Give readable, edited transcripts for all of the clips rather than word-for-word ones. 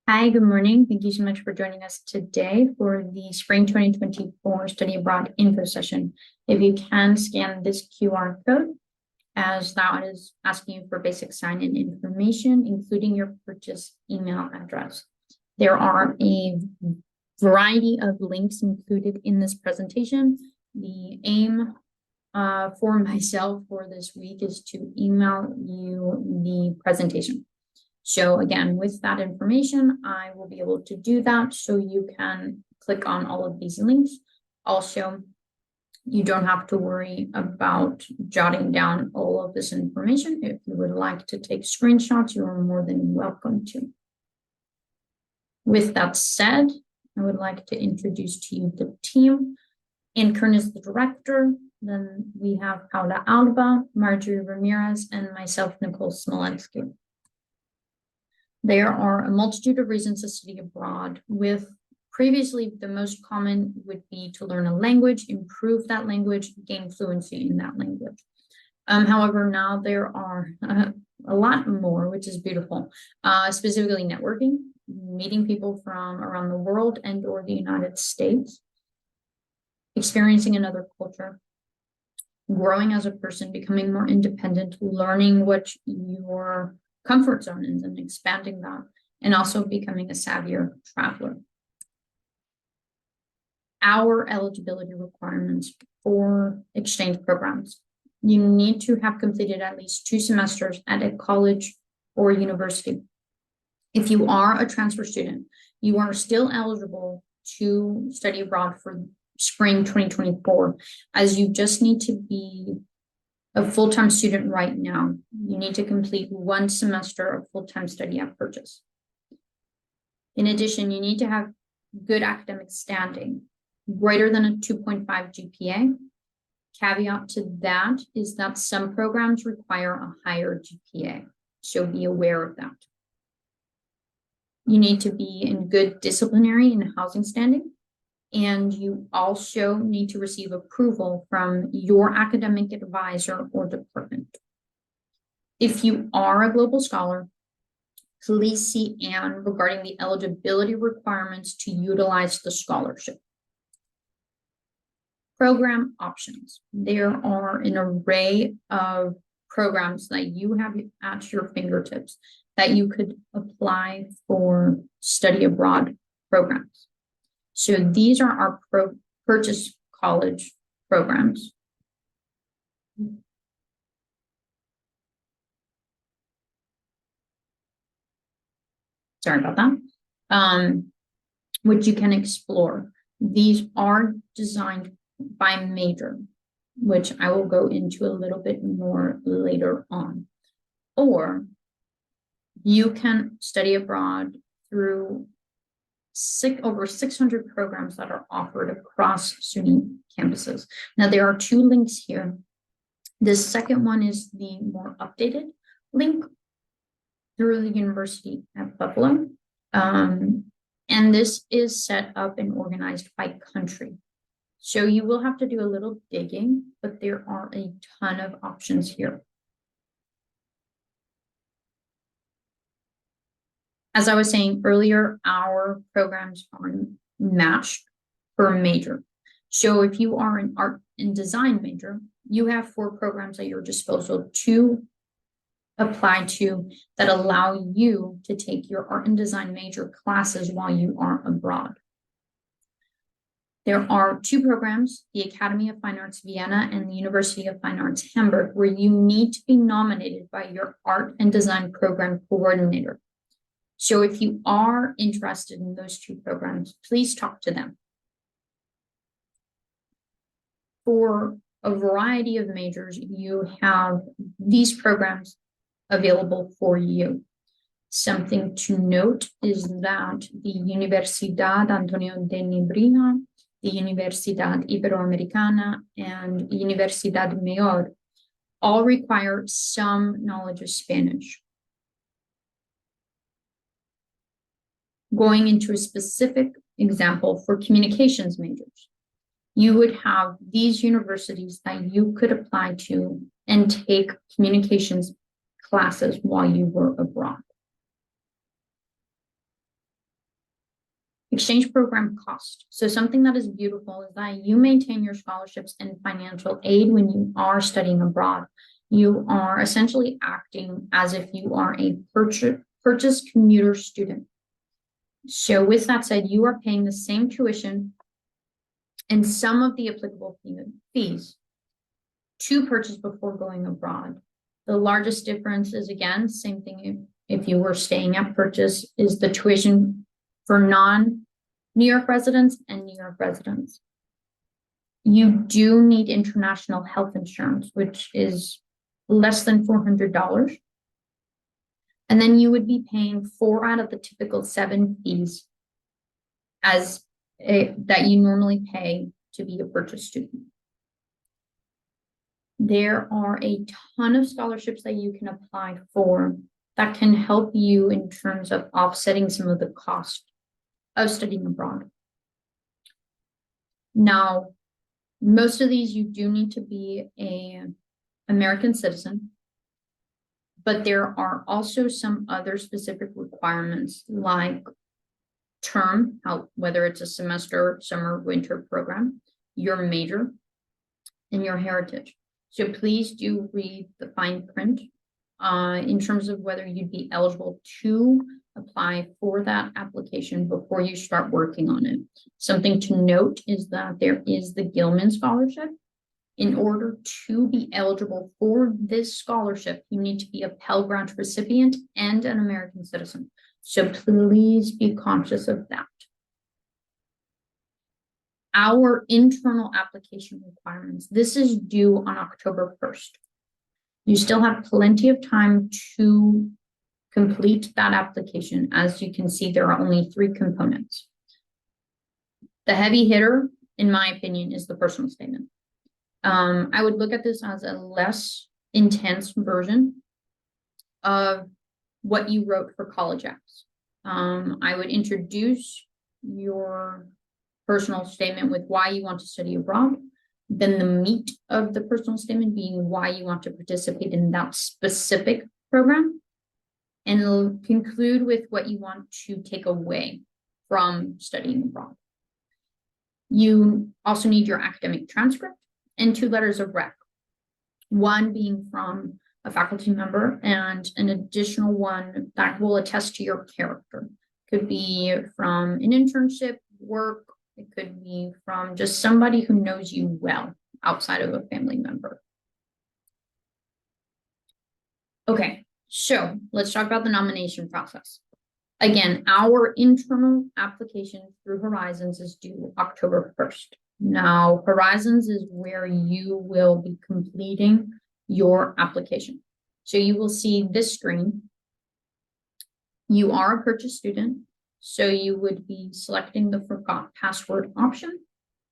Hi, good morning. Thank you so much for joining us today for the Spring 2024 Study Abroad Info Session. If you can scan this QR code, as that is asking you for basic sign-in information, including your purchase email address. There are a variety of links included in this presentation. The aim for myself for this week is to email you the presentation. So again, with that information, I will be able to do that. So you can click on all of these links. Also, you don't have to worry about jotting down all of this information. If you would like to take screenshots, you are more than welcome to. With that said, I would like to introduce to you the team. Ann Kern is the director. Then we have Paula Alba, Marjorie Ramirez, and myself, Nicole Smolensky. There are a multitude of reasons to study abroad. With previously, the most common would be to learn a language, improve that language, gain fluency in that language. However, now there are a lot more, which is beautiful, specifically networking, meeting people from around the world and or the United States, experiencing another culture, growing as a person, becoming more independent, learning what your comfort zone is and expanding that, and also becoming a savvier traveler. Our eligibility requirements for exchange programs. You need to have completed at least 2 semesters at a college or university. If you are a transfer student, you are still eligible to study abroad for spring 2024, as you just need to be a full-time student right now. You need to complete 1 semester of full-time study at purchase. In addition, you need to have good academic standing, greater than a 2.5 GPA. Caveat to that is that some programs require a higher GPA, so be aware of that. You need to be in good disciplinary and housing standing. And you also need to receive approval from your academic advisor or department. If you are a global scholar, please see Anne regarding the eligibility requirements to utilize the scholarship. Program options. There are an array of programs that you have at your fingertips that you could apply for study abroad programs. So these are our purchase college programs. Sorry about that. Which you can explore. These are designed by major, which I will go into a little bit more later on. Or you can study abroad through over 600 programs that are offered across SUNY campuses. Now, there are 2 links here. The second one is the more updated link through the University at Buffalo. And this is set up and organized by country. So you will have to do a little digging, but there are a ton of options here. As I was saying earlier, our programs are matched per major. So if you are an art and design major, you have 4 programs at your disposal to apply to that allow you to take your art and design major classes while you are abroad. There are 2 programs, the Academy of Fine Arts Vienna and the University of Fine Arts Hamburg, where you need to be nominated by your art and design program coordinator. So if you are interested in those 2 programs, please talk to them. For a variety of majors, you have these programs available for you. Something to note is that the Universidad Antonio de Nebrija, the Universidad Iberoamericana, and Universidad Mayor all require some knowledge of Spanish. Going into a specific example for communications majors, you would have these universities that you could apply to and take communications classes while you were abroad. Exchange program cost. So something that is beautiful is that you maintain your scholarships and financial aid when you are studying abroad. You are essentially acting as if you are a purchase commuter student. So with that said, you are paying the same tuition and some of the applicable fees to purchase before going abroad. The largest difference is, again, same thing if you were staying at purchase, is the tuition for non-New York residents and New York residents. You do need international health insurance, which is less than $400. And then you would be paying 4 out of the typical 7 fees that you normally pay to be a purchase student. There are a ton of scholarships that you can apply for that can help you in terms of offsetting some of the cost of studying abroad. Now, most of these you do need to be an American citizen, but there are also some other specific requirements like term, whether it's a semester, summer, winter program, your major, and your heritage. So please do read the fine print in terms of whether you'd be eligible to apply for that application before you start working on it. Something to note is that there is the Gilman Scholarship. In order to be eligible for this scholarship, you need to be a Pell Grant recipient and an American citizen. So please be conscious of that. Our internal application requirements. This is due on October 1st. You still have plenty of time to complete that application. As you can see, there are only 3 components. The heavy hitter, in my opinion, is the personal statement. I would look at this as a less intense version of what you wrote for college apps. I would introduce your personal statement with why you want to study abroad, then the meat of the personal statement being why you want to participate in that specific program, and conclude with what you want to take away from studying abroad. You also need your academic transcript and 2 letters of rec, one being from a faculty member and an additional one that will attest to your character. Could be from an internship, work, it could be from just somebody who knows you well outside of a family member. Okay, so let's talk about the nomination process. Again, our internal application through Horizons is due October 1st. Now, Horizons is where you will be completing your application. So you will see this screen. You are a purchase student, so you would be selecting the forgot password option,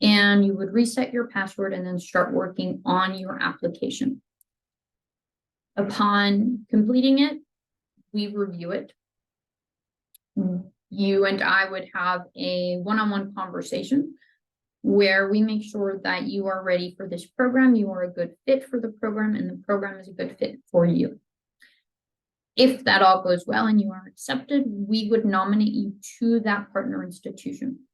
and you would reset your password and then start working on your application. Upon completing it, we review it. You and I would have a one-on-one conversation where we make sure that you are ready for this program, you are a good fit for the program, and the program is a good fit for you. If that all goes well and you are accepted, we would nominate you to that partner institution.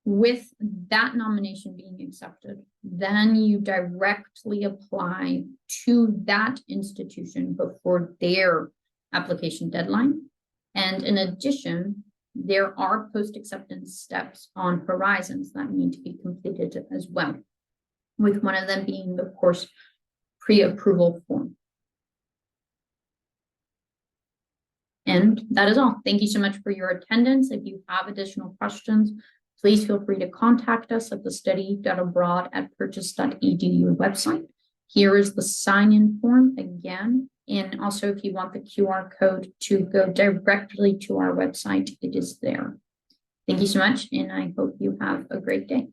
With that nomination being accepted, then you directly apply to that institution before their application deadline. And in addition, there are post-acceptance steps on Horizons that need to be completed as well, with one of them being the course pre-approval form. And that is all. Thank you so much for your attendance. If you have additional questions, please feel free to contact us at the study.abroad@purchase.edu website. Here is the sign-in form again. And also, if you want the QR code to go directly to our website, it is there. Thank you so much, and I hope you have a great day.